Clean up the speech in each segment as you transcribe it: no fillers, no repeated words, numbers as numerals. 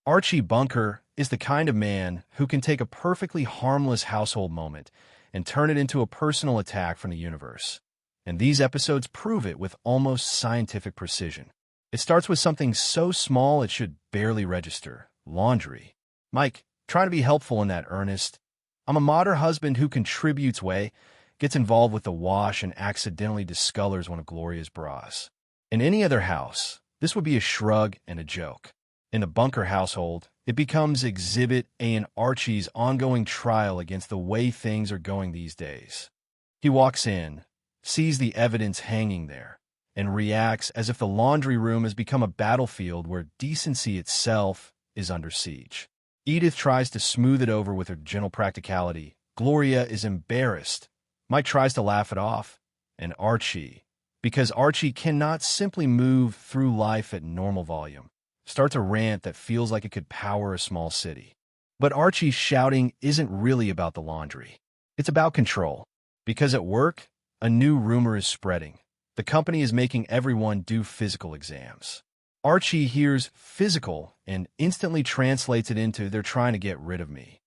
Archie Bunker is the kind of man who can take a perfectly harmless household moment and turn it into a personal attack from the universe. And these episodes prove it with almost scientific precision. It starts with something so small it should barely register: laundry. Mike, trying to be helpful in that earnest, I'm a modern husband who contributes way, gets involved with the wash and accidentally discolors one of Gloria's bras. In any other house, this would be a shrug and a joke. In the Bunker household, it becomes Exhibit A in Archie's ongoing trial against the way things are going these days. He walks in, sees the evidence hanging there, and reacts as if the laundry room has become a battlefield where decency itself is under siege. Edith tries to smooth it over with her gentle practicality. Gloria is embarrassed. Mike tries to laugh it off. And Archie, because Archie cannot simply move through life at normal volume, starts a rant that feels like it could power a small city. But Archie's shouting isn't really about the laundry. It's about control. Because at work, a new rumor is spreading. The company is making everyone do physical exams. Archie hears physical and instantly translates it into "they're trying to get rid of me."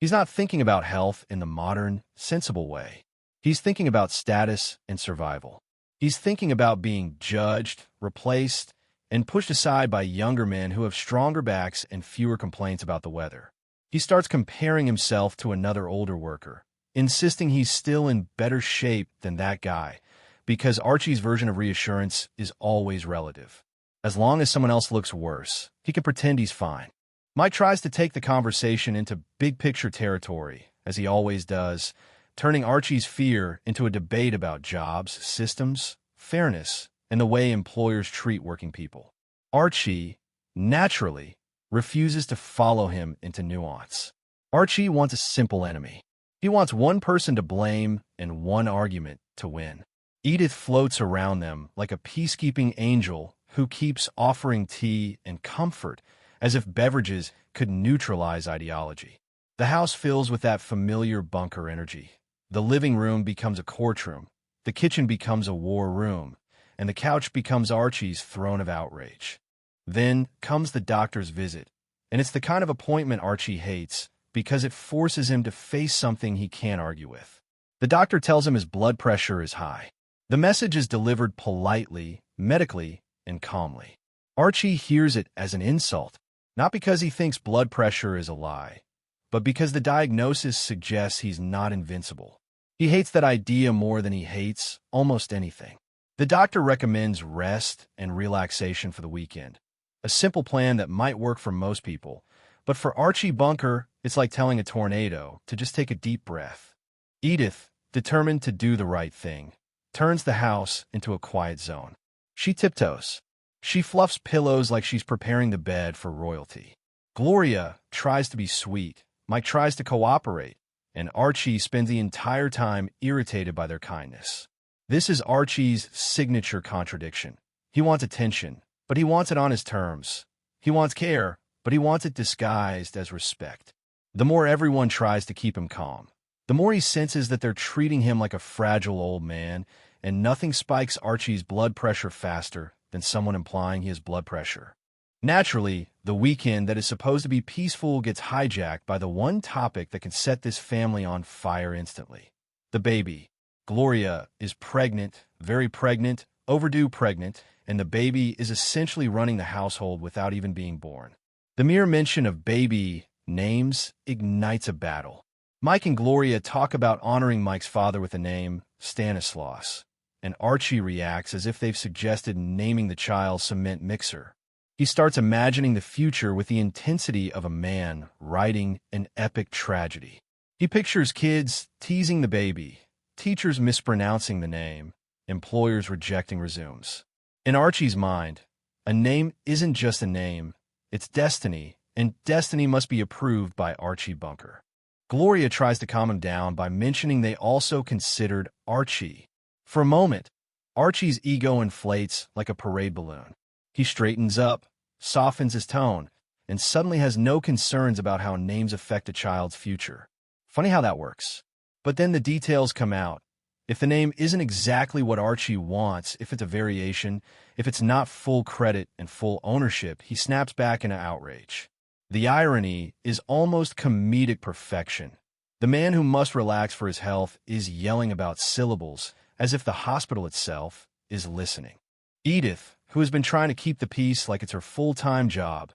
He's not thinking about health in the modern, sensible way. He's thinking about status and survival. He's thinking about being judged, replaced, and pushed aside by younger men who have stronger backs and fewer complaints about the weather. He starts comparing himself to another older worker, insisting he's still in better shape than that guy, because Archie's version of reassurance is always relative. As long as someone else looks worse, he can pretend he's fine. Mike tries to take the conversation into big-picture territory, as he always does, turning Archie's fear into a debate about jobs, systems, fairness, and the way employers treat working people. Archie, naturally, refuses to follow him into nuance. Archie wants a simple enemy. He wants one person to blame and one argument to win. Edith floats around them like a peacekeeping angel who keeps offering tea and comfort as if beverages could neutralize ideology. The house fills with that familiar Bunker energy. The living room becomes a courtroom, the kitchen becomes a war room, and the couch becomes Archie's throne of outrage. Then comes the doctor's visit, and it's the kind of appointment Archie hates because it forces him to face something he can't argue with. The doctor tells him his blood pressure is high. The message is delivered politely, medically, and calmly. Archie hears it as an insult, not because he thinks blood pressure is a lie, but because the diagnosis suggests he's not invincible. He hates that idea more than he hates almost anything. The doctor recommends rest and relaxation for the weekend, a simple plan that might work for most people, but for Archie Bunker, it's like telling a tornado to just take a deep breath. Edith, determined to do the right thing, turns the house into a quiet zone. She tiptoes. She fluffs pillows like she's preparing the bed for royalty. Gloria tries to be sweet. Mike tries to cooperate, and Archie spends the entire time irritated by their kindness. This is Archie's signature contradiction. He wants attention, but he wants it on his terms. He wants care, but he wants it disguised as respect. The more everyone tries to keep him calm, the more he senses that they're treating him like a fragile old man, and nothing spikes Archie's blood pressure faster than someone implying he has blood pressure. Naturally, the weekend that is supposed to be peaceful gets hijacked by the one topic that can set this family on fire instantly: the baby. Gloria is pregnant, very pregnant, overdue pregnant, and the baby is essentially running the household without even being born. The mere mention of baby names ignites a battle. Mike and Gloria talk about honoring Mike's father with the name Stanislaus, and Archie reacts as if they've suggested naming the child Cement Mixer. He starts imagining the future with the intensity of a man writing an epic tragedy. He pictures kids teasing the baby, teachers mispronouncing the name, employers rejecting resumes. In Archie's mind, a name isn't just a name, it's destiny, and destiny must be approved by Archie Bunker. Gloria tries to calm him down by mentioning they also considered Archie. For a moment, Archie's ego inflates like a parade balloon. He straightens up, softens his tone, and suddenly has no concerns about how names affect a child's future. Funny how that works. But then the details come out. If the name isn't exactly what Archie wants, if it's a variation, if it's not full credit and full ownership, he snaps back into outrage. The irony is almost comedic perfection. The man who must relax for his health is yelling about syllables as if the hospital itself is listening. Edith, who has been trying to keep the peace like it's her full-time job,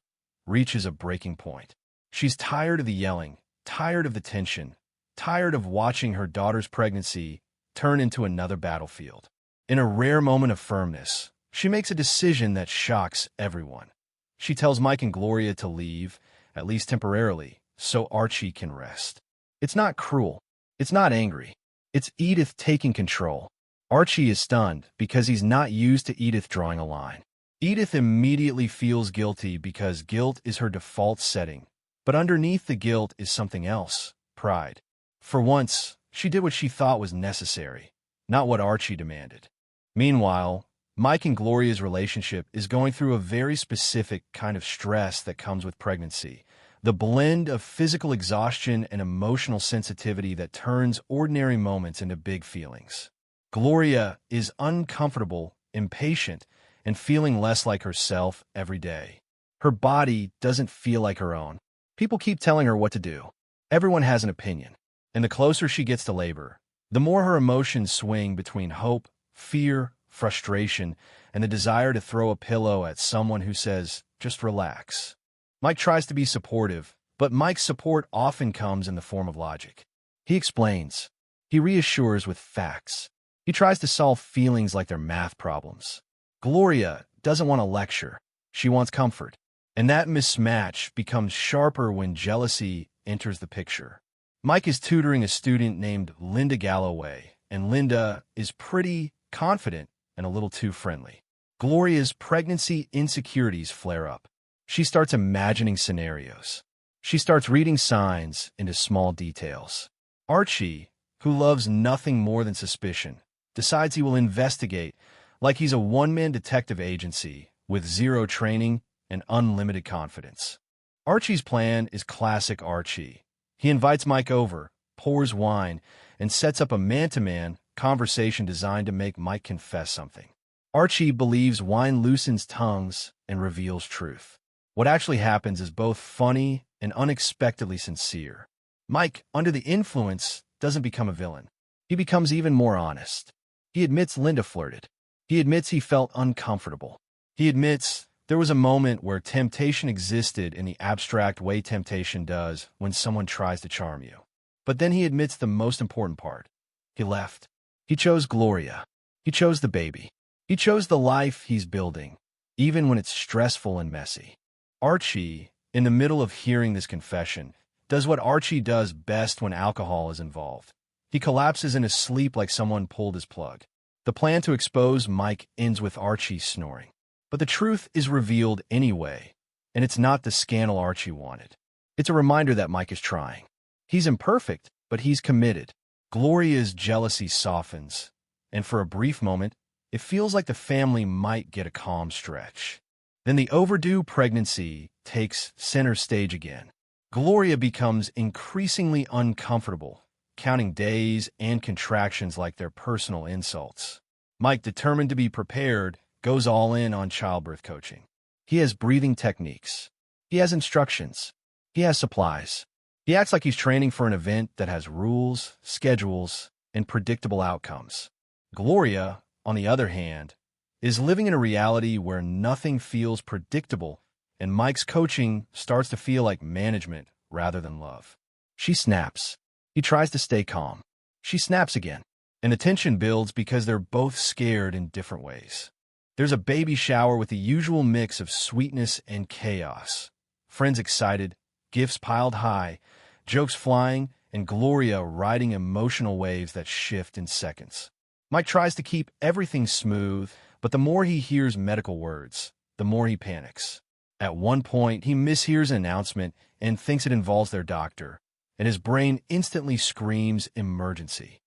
reaches a breaking point. She's tired of the yelling, tired of the tension, tired of watching her daughter's pregnancy turn into another battlefield. In a rare moment of firmness, she makes a decision that shocks everyone. She tells Mike and Gloria to leave, at least temporarily, so Archie can rest. It's not cruel. It's not angry. It's Edith taking control. Archie is stunned because he's not used to Edith drawing a line. Edith immediately feels guilty because guilt is her default setting, but underneath the guilt is something else, pride. For once, she did what she thought was necessary, not what Archie demanded. Meanwhile, Mike and Gloria's relationship is going through a very specific kind of stress that comes with pregnancy, the blend of physical exhaustion and emotional sensitivity that turns ordinary moments into big feelings. Gloria is uncomfortable, impatient, and feeling less like herself every day. Her body doesn't feel like her own. People keep telling her what to do. Everyone has an opinion. And the closer she gets to labor, the more her emotions swing between hope, fear, frustration, and the desire to throw a pillow at someone who says, just relax. Mike tries to be supportive, but Mike's support often comes in the form of logic. He explains. He reassures with facts. He tries to solve feelings like they're math problems. Gloria doesn't want a lecture. She wants comfort. And that mismatch becomes sharper when jealousy enters the picture. Mike is tutoring a student named Linda Galloway, and Linda is pretty confident and a little too friendly. Gloria's pregnancy insecurities flare up. She starts imagining scenarios. She starts reading signs into small details. Archie, who loves nothing more than suspicion, decides he will investigate like he's a one-man detective agency with zero training and unlimited confidence. Archie's plan is classic Archie. He invites Mike over, pours wine, and sets up a man-to-man conversation designed to make Mike confess something. Archie believes wine loosens tongues and reveals truth. What actually happens is both funny and unexpectedly sincere. Mike, under the influence, doesn't become a villain. He becomes even more honest. He admits Linda flirted. He admits he felt uncomfortable. He admits there was a moment where temptation existed in the abstract way temptation does when someone tries to charm you. But then he admits the most important part. He left. He chose Gloria. He chose the baby. He chose the life he's building, even when it's stressful and messy. Archie, in the middle of hearing this confession, does what Archie does best when alcohol is involved. He collapses in his sleep like someone pulled his plug. The plan to expose Mike ends with Archie snoring. But the truth is revealed anyway, and it's not the scandal Archie wanted. It's a reminder that Mike is trying. He's imperfect, but he's committed. Gloria's jealousy softens, and for a brief moment, it feels like the family might get a calm stretch. Then the overdue pregnancy takes center stage again. Gloria becomes increasingly uncomfortable, counting days and contractions like they're personal insults. Mike, determined to be prepared, goes all in on childbirth coaching. He has breathing techniques. He has instructions. He has supplies. He acts like he's training for an event that has rules, schedules, and predictable outcomes. Gloria, on the other hand, is living in a reality where nothing feels predictable, and Mike's coaching starts to feel like management rather than love. She snaps. He tries to stay calm. She snaps again, and the tension builds because they're both scared in different ways. There's a baby shower with the usual mix of sweetness and chaos. Friends excited, gifts piled high, jokes flying, and Gloria riding emotional waves that shift in seconds. Mike tries to keep everything smooth, but the more he hears medical words, the more he panics. At one point, he mishears an announcement and thinks it involves their doctor, and his brain instantly screams emergency.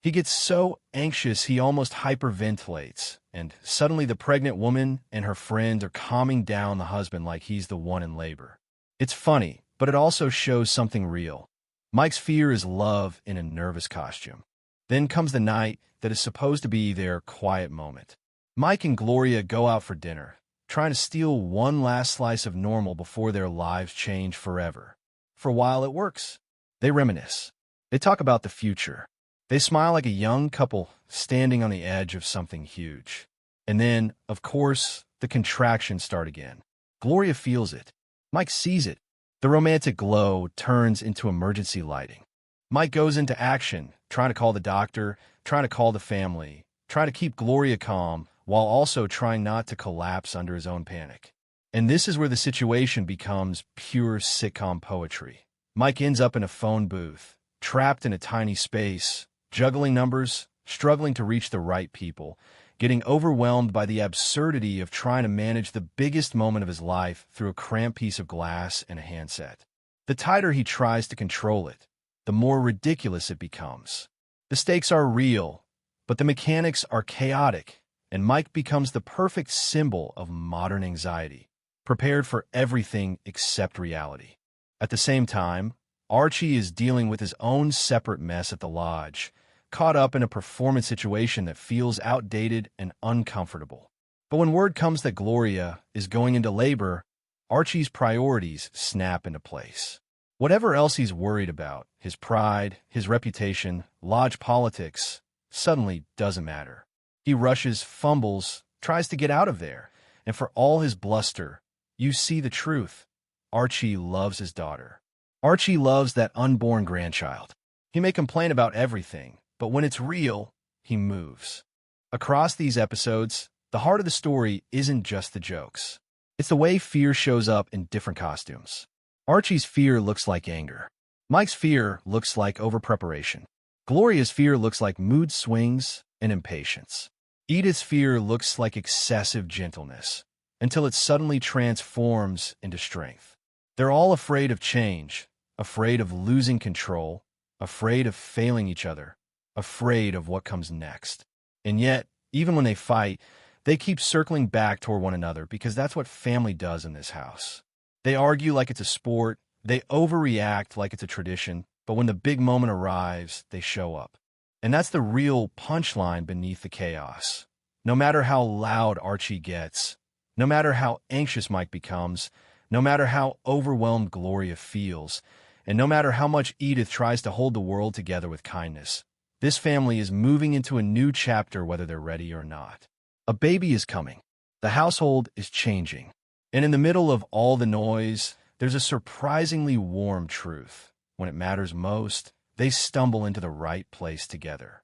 He gets so anxious he almost hyperventilates, and suddenly the pregnant woman and her friend are calming down the husband like he's the one in labor. It's funny, but it also shows something real. Mike's fear is love in a nervous costume. Then comes the night that is supposed to be their quiet moment. Mike and Gloria go out for dinner, trying to steal one last slice of normal before their lives change forever. For a while, it works. They reminisce. They talk about the future. They smile like a young couple standing on the edge of something huge. And then, of course, the contractions start again. Gloria feels it. Mike sees it. The romantic glow turns into emergency lighting. Mike goes into action, trying to call the doctor, trying to call the family, trying to keep Gloria calm, while also trying not to collapse under his own panic. And this is where the situation becomes pure sitcom poetry. Mike ends up in a phone booth, trapped in a tiny space, juggling numbers, struggling to reach the right people, getting overwhelmed by the absurdity of trying to manage the biggest moment of his life through a cramped piece of glass and a handset. The tighter he tries to control it, the more ridiculous it becomes. The stakes are real, but the mechanics are chaotic, and Mike becomes the perfect symbol of modern anxiety, prepared for everything except reality. At the same time, Archie is dealing with his own separate mess at the lodge, caught up in a performance situation that feels outdated and uncomfortable. But when word comes that Gloria is going into labor, Archie's priorities snap into place. Whatever else he's worried about, his pride, his reputation, lodge politics, suddenly doesn't matter. He rushes, fumbles, tries to get out of there, and for all his bluster, you see the truth. Archie loves his daughter. Archie loves that unborn grandchild. He may complain about everything, but when it's real, he moves. Across these episodes, the heart of the story isn't just the jokes. It's the way fear shows up in different costumes. Archie's fear looks like anger. Mike's fear looks like overpreparation. Gloria's fear looks like mood swings and impatience. Edith's fear looks like excessive gentleness, until it suddenly transforms into strength. They're all afraid of change, afraid of losing control, afraid of failing each other, afraid of what comes next. And yet, even when they fight, they keep circling back toward one another because that's what family does in this house. They argue like it's a sport, they overreact like it's a tradition, but when the big moment arrives, they show up. And that's the real punchline beneath the chaos. No matter how loud Archie gets, no matter how anxious Mike becomes, no matter how overwhelmed Gloria feels, and no matter how much Edith tries to hold the world together with kindness, this family is moving into a new chapter whether they're ready or not. A baby is coming. The household is changing. And in the middle of all the noise, there's a surprisingly warm truth. When it matters most, they stumble into the right place together.